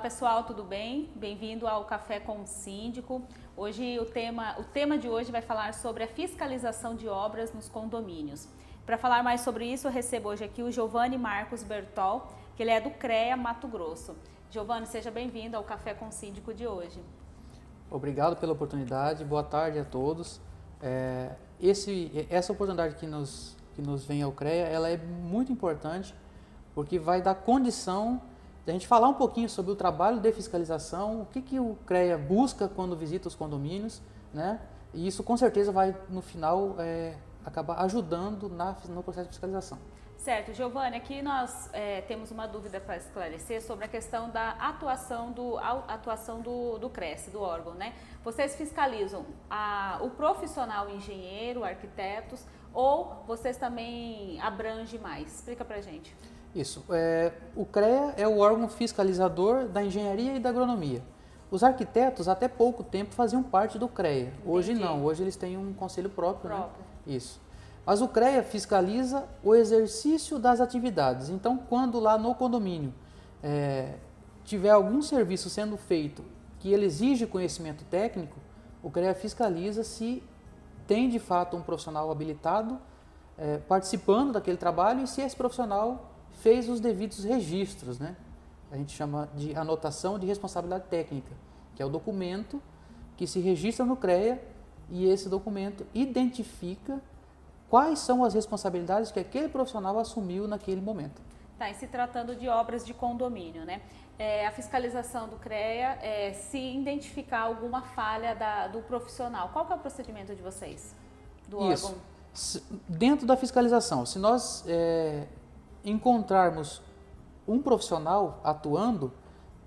pessoal, tudo bem? Bem-vindo ao Café com o Síndico. Hoje o tema de hoje vai falar sobre a fiscalização de obras nos condomínios. Para falar mais sobre isso, eu recebo hoje aqui o Giovanni Marcos Bertol, que ele é do CREA Mato Grosso. Giovanni, seja bem-vindo ao Café com o Síndico de hoje. Obrigado pela oportunidade, boa tarde a todos. Essa oportunidade que nos vem ao CREA, ela é muito importante porque vai dar condição de a gente falar um pouquinho sobre o trabalho de fiscalização, o que o CREA busca quando visita os condomínios, né? E isso com certeza vai, no final, acabar ajudando no processo de fiscalização. Certo, Giovanni, aqui nós temos uma dúvida para esclarecer sobre a questão da atuação do CRES, do órgão, né? Vocês fiscalizam o profissional engenheiro, arquitetos, ou vocês também abrangem mais? Explica pra gente. Isso, o CREA é o órgão fiscalizador da engenharia e da agronomia. Os arquitetos até pouco tempo faziam parte do CREA, hoje não, hoje eles têm um conselho próprio. Né? Isso. Mas o CREA fiscaliza o exercício das atividades. Então, quando lá no condomínio tiver algum serviço sendo feito que ele exige conhecimento técnico, o CREA fiscaliza se tem de fato um profissional habilitado participando daquele trabalho e se esse profissional fez os devidos registros, né? A gente chama de anotação de responsabilidade técnica, que é o documento que se registra no CREA e esse documento identifica quais são as responsabilidades que aquele profissional assumiu naquele momento. Tá, e se tratando de obras de condomínio, né? A fiscalização do CREA, se identificar alguma falha do profissional, qual que é o procedimento de vocês, do órgão? Dentro da fiscalização, se nós encontrarmos um profissional atuando,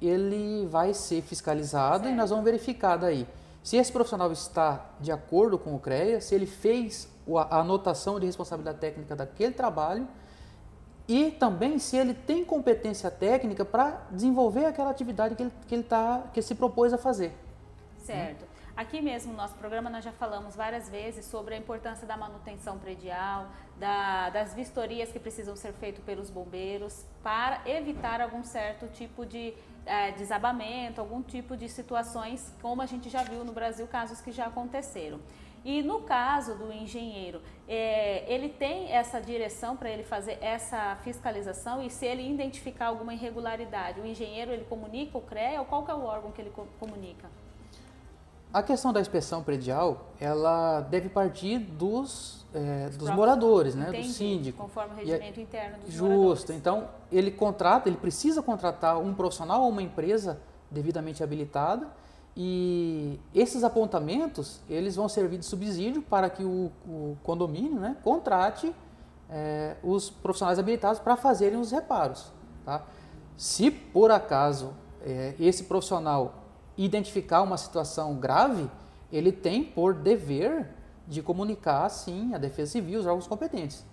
ele vai ser fiscalizado. Certo. E nós vamos verificar daí se esse profissional está de acordo com o CREA, se ele fez a anotação de responsabilidade técnica daquele trabalho e também se ele tem competência técnica para desenvolver aquela atividade que ele se propôs a fazer. Certo. Aqui mesmo no nosso programa nós já falamos várias vezes sobre a importância da manutenção predial, das vistorias que precisam ser feitas pelos bombeiros para evitar algum certo tipo de desabamento, algum tipo de situações, como a gente já viu no Brasil, casos que já aconteceram. E no caso do engenheiro, ele tem essa direção para ele fazer essa fiscalização e se ele identificar alguma irregularidade, o engenheiro ele comunica o CREA ou qual que é o órgão que ele comunica? A questão da inspeção predial, ela deve partir dos moradores, né, do síndico. Conforme o regimento interno dos moradores. Justo. Então, ele precisa contratar um profissional ou uma empresa devidamente habilitada e esses apontamentos, eles vão servir de subsídio para que o condomínio, né, contrate os profissionais habilitados para fazerem os reparos. Tá? Se, por acaso, esse profissional identificar uma situação grave, ele tem por dever de comunicar, sim, a Defesa Civil, os órgãos competentes.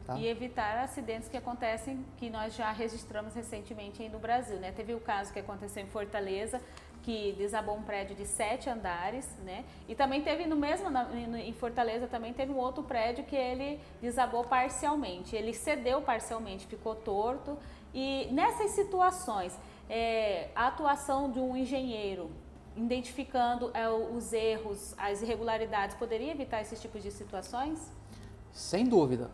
Tá? E evitar acidentes que acontecem, que nós já registramos recentemente aí no Brasil, né? Teve o caso que aconteceu em Fortaleza, que desabou um prédio de 7 andares, né? E também teve em Fortaleza também teve um outro prédio que ele desabou parcialmente, ele cedeu parcialmente, ficou torto. E nessas situações, a atuação de um engenheiro identificando os erros, as irregularidades, poderia evitar esses tipos de situações? Sem dúvida.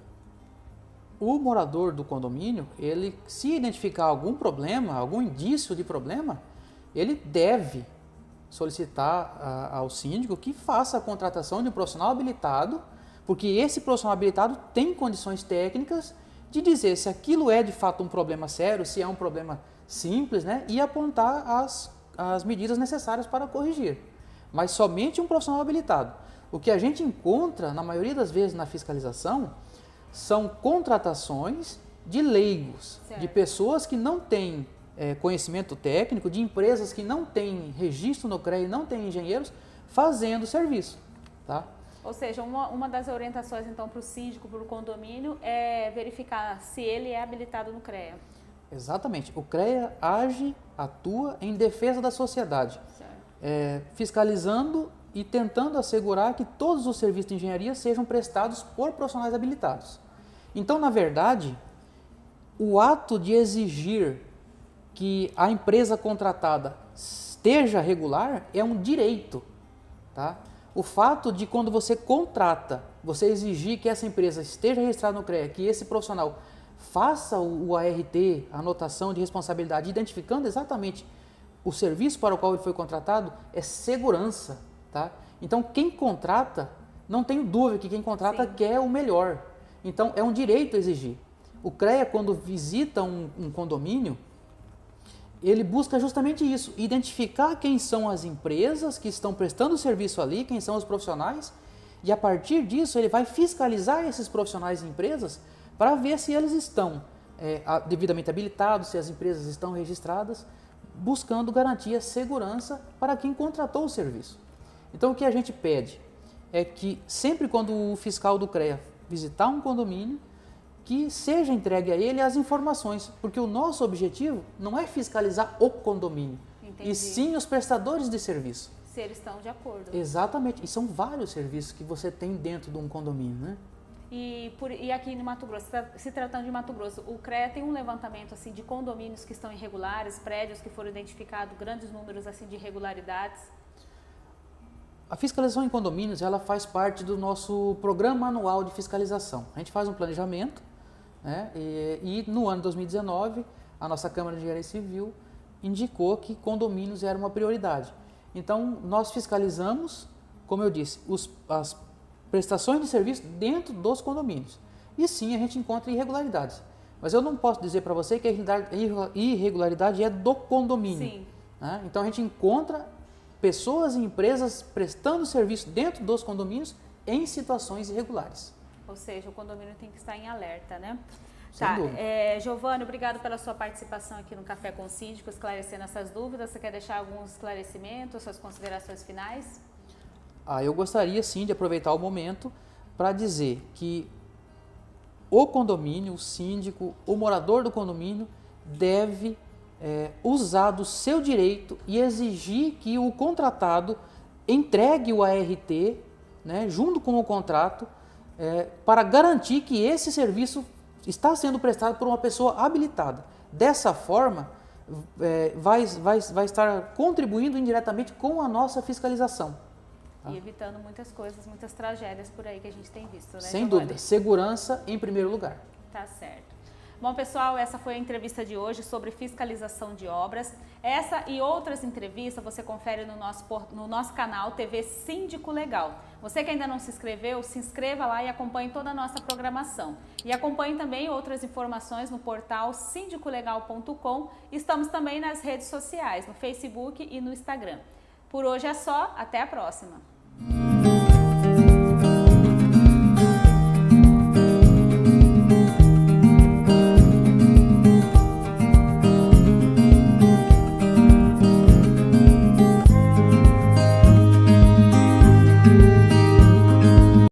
O morador do condomínio, ele se identificar algum problema, algum indício de problema, ele deve solicitar ao síndico que faça a contratação de um profissional habilitado, porque esse profissional habilitado tem condições técnicas de dizer se aquilo é de fato um problema sério, se é um problema simples, né, e apontar as medidas necessárias para corrigir. Mas somente um profissional habilitado. O que a gente encontra, na maioria das vezes na fiscalização, são contratações de leigos, certo, de pessoas que não têm conhecimento técnico, de empresas que não têm registro no CREA e não têm engenheiros fazendo serviço. Tá? Ou seja, uma das orientações então para o síndico, para o condomínio, é verificar se ele é habilitado no CREA. Exatamente. O CREA atua em defesa da sociedade, fiscalizando e tentando assegurar que todos os serviços de engenharia sejam prestados por profissionais habilitados. Então, na verdade, o ato de exigir que a empresa contratada esteja regular é um direito, tá? O fato de quando você contrata, você exigir que essa empresa esteja registrada no CREA, que esse profissional faça o ART, a anotação de responsabilidade, identificando exatamente o serviço para o qual ele foi contratado, é segurança, tá? Então, quem contrata, não tenho dúvida que quem contrata Sim. quer o melhor. Então, é um direito exigir. O CREA, quando visita um condomínio, ele busca justamente isso, identificar quem são as empresas que estão prestando serviço ali, quem são os profissionais, e a partir disso ele vai fiscalizar esses profissionais e empresas para ver se eles estão devidamente habilitados, se as empresas estão registradas, buscando garantir a segurança para quem contratou o serviço. Então o que a gente pede é que sempre quando o fiscal do CREA visitar um condomínio, que seja entregue a ele as informações, porque o nosso objetivo não é fiscalizar o condomínio, e sim os prestadores de serviço. Se eles estão de acordo. Exatamente, e são vários serviços que você tem dentro de um condomínio, né? E aqui no Mato Grosso, se tratando de Mato Grosso, o CREA tem um levantamento assim de condomínios que estão irregulares, prédios que foram identificados grandes números assim de irregularidades? A fiscalização em condomínios, ela faz parte do nosso programa anual de fiscalização. A gente faz um planejamento, né? E no ano de 2019, a nossa Câmara de Engenharia Civil indicou que condomínios era uma prioridade. Então, nós fiscalizamos, como eu disse, as prestações de serviço dentro dos condomínios. E sim, a gente encontra irregularidades. Mas eu não posso dizer para você que a irregularidade é do condomínio. Sim. Né? Então, a gente encontra pessoas e empresas prestando serviço dentro dos condomínios em situações irregulares. Ou seja, o condomínio tem que estar em alerta, né? Sem dúvida. Giovanni, obrigado pela sua participação aqui no Café com Síndico, esclarecendo essas dúvidas. Você quer deixar alguns esclarecimentos, suas considerações finais? Eu gostaria sim de aproveitar o momento para dizer que o condomínio, o síndico, o morador do condomínio deve usar do seu direito e exigir que o contratado entregue o ART, né, junto com o contrato, para garantir que esse serviço está sendo prestado por uma pessoa habilitada. Dessa forma, vai estar contribuindo indiretamente com a nossa fiscalização. E evitando muitas coisas, muitas tragédias por aí que a gente tem visto, né, Sem Giovanni? dúvida, segurança em primeiro lugar. Tá certo. Bom, pessoal, essa foi a entrevista de hoje sobre fiscalização de obras. Essa e outras entrevistas você confere no nosso canal TV Síndico Legal. Você que ainda não se inscreveu, se inscreva lá e acompanhe toda a nossa programação. E acompanhe também outras informações no portal sindicolegal.com. Estamos também nas redes sociais, no Facebook e no Instagram. Por hoje é só, até a próxima!